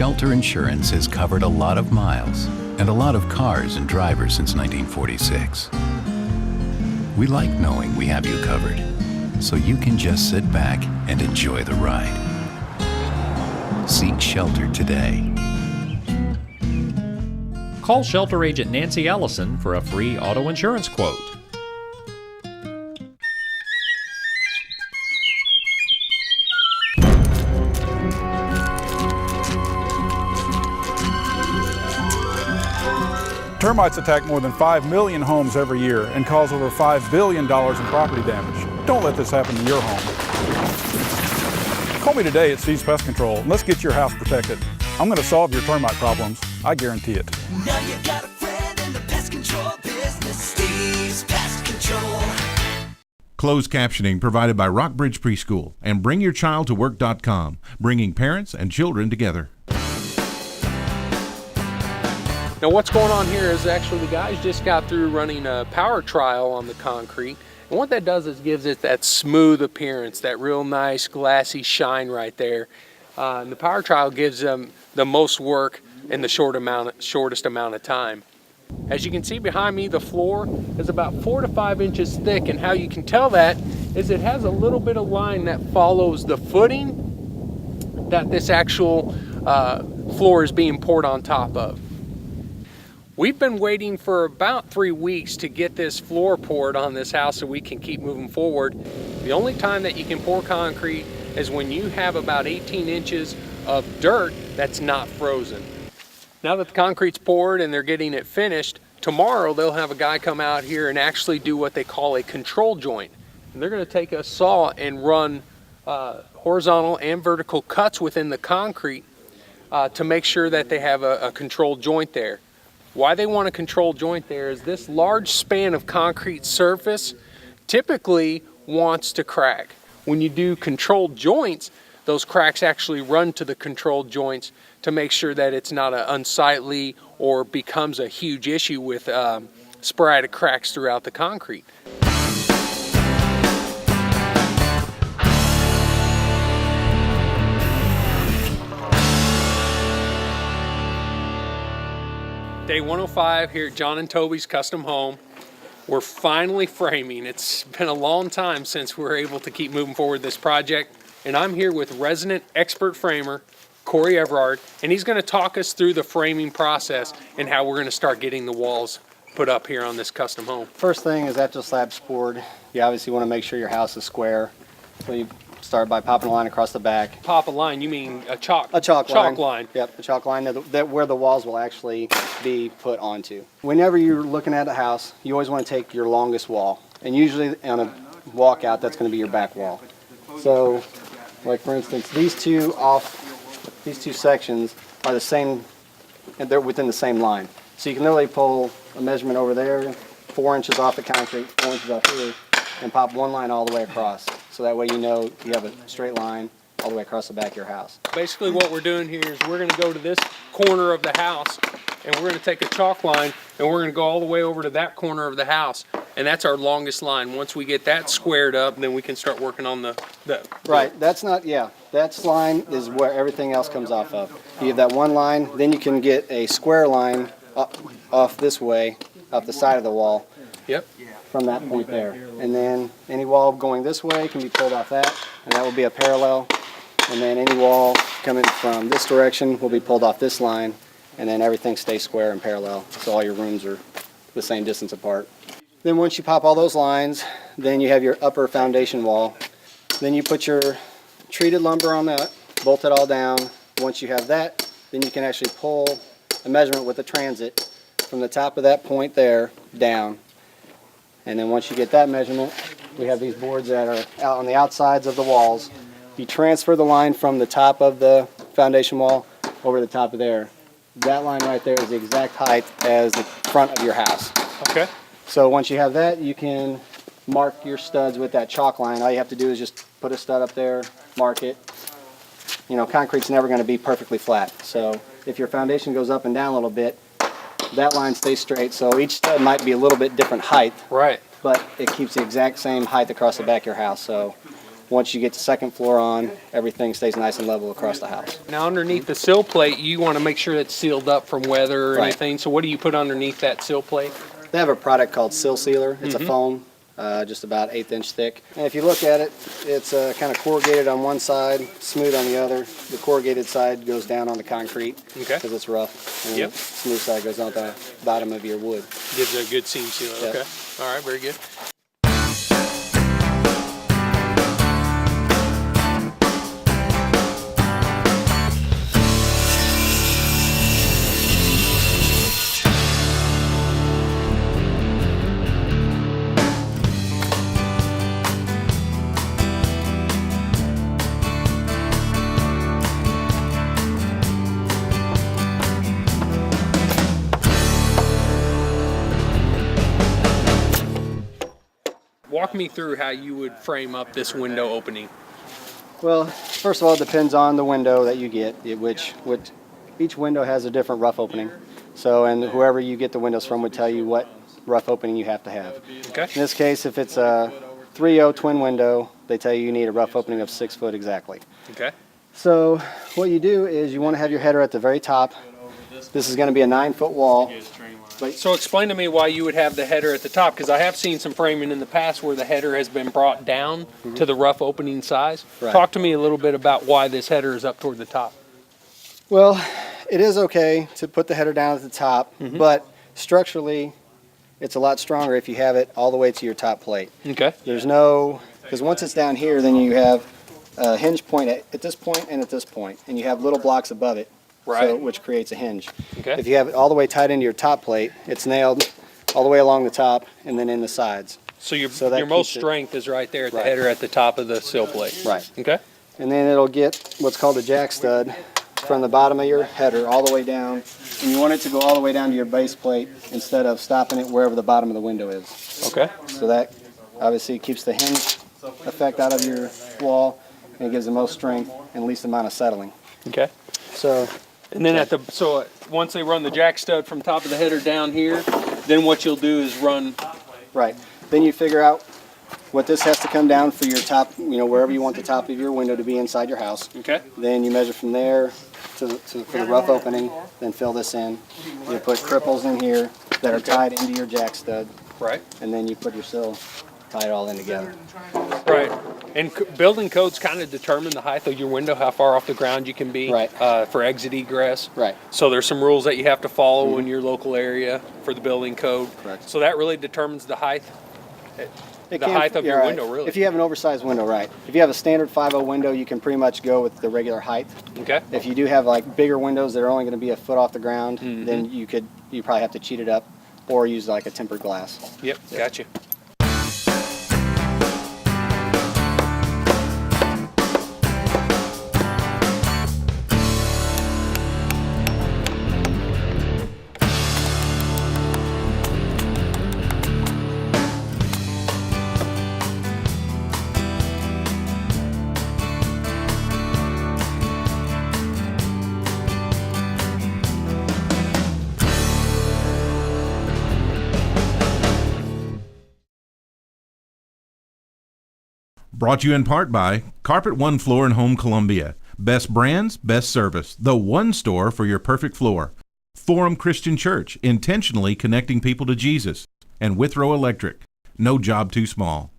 Shelter Insurance has covered a lot of miles and a lot of cars and drivers since 1946. We like knowing we have you covered, so you can just sit back and enjoy the ride. Seek shelter today. Call Shelter Agent Nancy Ellison for a free auto insurance quote. Termites attack more than 5 million homes every year and cause over $5 billion in property damage. Don't let this happen to your home. Call me today at Steve's Pest Control and let's get your house protected. I'm going to solve your termite problems. I guarantee it. Now you got a friend in the pest control business, Steve's Pest Control. Closed captioning provided by Rockbridge Preschool and BringYourChildToWork.com, bringing parents and children together. Now what's going on here is actually the guys just got through running a power trial on the concrete. And what that does is gives it that smooth appearance, that real nice glassy shine right there. And the power trial gives them the most work in the shortest amount of time. As you can see behind me, the floor is about 4 to 5 inches thick, and how you can tell that is it has a little bit of line that follows the footing that this actual floor is being poured on top of. We've been waiting for about 3 weeks to get this floor poured on this house so we can keep moving forward. The only time that you can pour concrete is when you have about 18 inches of dirt that's not frozen. Now that the concrete's poured and they're getting it finished, tomorrow they'll have a guy come out here and actually do what they call a control joint. And they're going to take a saw and run horizontal and vertical cuts within the concrete to make sure that they have a controlled joint there. Why they want a controlled joint there is this large span of concrete surface typically wants to crack. When you do controlled joints, those cracks actually run to the controlled joints to make sure that it's not unsightly or becomes a huge issue with sporadic cracks throughout the concrete. Day 105 here at John and Toby's Custom Home. We're finally framing. It's been a long time since we were able to keep moving forward this project. And I'm here with resident expert framer, Corey Everard, and he's going to talk us through the framing process and how we're going to start getting the walls put up here on this custom home. First thing is after the slab's poured, you obviously want to make sure your house is square. So you start by popping a line across the back. Pop a line, you mean a chalk line? Chalk line. Yep, a chalk line that where the walls will actually be put onto. Whenever you're looking at a house, you always want to take your longest wall. And usually on a walkout, that's going to be your back wall. So, like for instance, these two sections are the same, and they're within the same line. So you can literally pull a measurement over there, 4 inches off the concrete, 4 inches off here, and pop one line all the way across. So that way you know you have a straight line all the way across the back of your house. Basically what we're doing here is we're going to go to this corner of the house and we're going to take a chalk line and we're going to go all the way over to that corner of the house, and that's our longest line. Once we get that squared up, then we can start working on the Right, that line is where everything else comes off of. You have that one line, then you can get a square line up off this way, up the side of the wall. Yep. From that point there. And then any wall going this way can be pulled off that, and that will be a parallel. And then any wall coming from this direction will be pulled off this line, and then everything stays square and parallel, so all your rooms are the same distance apart. Then once you pop all those lines, then you have your upper foundation wall. Then you put your treated lumber on that, bolt it all down. Once you have that, then you can actually pull a measurement with a transit from the top of that point there down. And then once you get that measurement, we have these boards that are out on the outsides of the walls. You transfer the line from the top of the foundation wall over the top of there. That line right there is the exact height as the front of your house. Okay. So once you have that, you can mark your studs with that chalk line. All you have to do is just put a stud up there, mark it. You know, concrete's never going to be perfectly flat. So if your foundation goes up and down a little bit, that line stays straight. So each stud might be a little bit different height. Right. But it keeps the exact same height across the back of your house. So once you get the second floor on, everything stays nice and level across the house. Now underneath the sill plate, you want to make sure it's sealed up from weather or Right. anything. So what do you put underneath that sill plate? They have a product called Sill Sealer. It's a foam, just about 1/8 inch thick. And if you look at it, it's kind of corrugated on one side, smooth on the other. The corrugated side goes down on the concrete Okay. because it's rough. And Yep. the smooth side goes on the bottom of your wood. Gives it a good seam sealer. Yep. Okay. All right, very good. Walk me through how you would frame up this window opening. Well, first of all, it depends on the window that you get, which each window has a different rough opening. So, and whoever you get the windows from would tell you what rough opening you have to have. Okay. In this case, if it's a 3.0 twin window, they tell you need a rough opening of 6 foot exactly. Okay. So what you do is you want to have your header at the very top. This is going to be a 9-foot wall. So explain to me why you would have the header at the top, because I have seen some framing in the past where the header has been brought down to the rough opening size. Right. Talk to me a little bit about why this header is up toward the top. Well, it is okay to put the header down at the top, but structurally, it's a lot stronger if you have it all the way to your top plate. Okay. There's no, because once it's down here, then you have a hinge point at this point and at this point, and you have little blocks above it, Right. so, which creates a hinge. Okay. If you have it all the way tied into your top plate, it's nailed all the way along the top and then in the sides. So your So that your most keeps it- strength is right there at the Right. header at the top of the sill plate. Right. Okay. And then it'll get what's called a jack stud from the bottom of your header all the way down. And you want it to go all the way down to your base plate instead of stopping it wherever the bottom of the window is. Okay. So that obviously keeps the hinge effect out of your wall and it gives the most strength and least amount of settling. Okay. So And then once they run the jack stud from top of the header down here, then what you'll do is run. right, then you figure out what this has to come down for your top, wherever you want the top of your window to be inside your house. Okay. Then you measure from there for the rough opening, then fill this in. You put cripples in here that are tied into your jack stud, Right. and then you put your sill, tie it all in together. Right. And building codes kind of determine the height of your window, how far off the ground you can be Right. For exit egress. Right. So there's some rules that you have to follow in your local area for the building code. Correct. So that really determines the height. It The can- height of yeah, your right. window, really. If you have an oversized window, right. If you have a standard 5.0 window, you can pretty much go with the regular height. Okay. If you do have like bigger windows that are only going to be a foot off the ground, then you probably have to cheat it up or use like a tempered glass. Yep. Gotcha. Brought to you in part by Carpet One Floor and Home Columbia. Best brands, best service. The one store for your perfect floor. Forum Christian Church, intentionally connecting people to Jesus. And Withrow Electric. No job too small.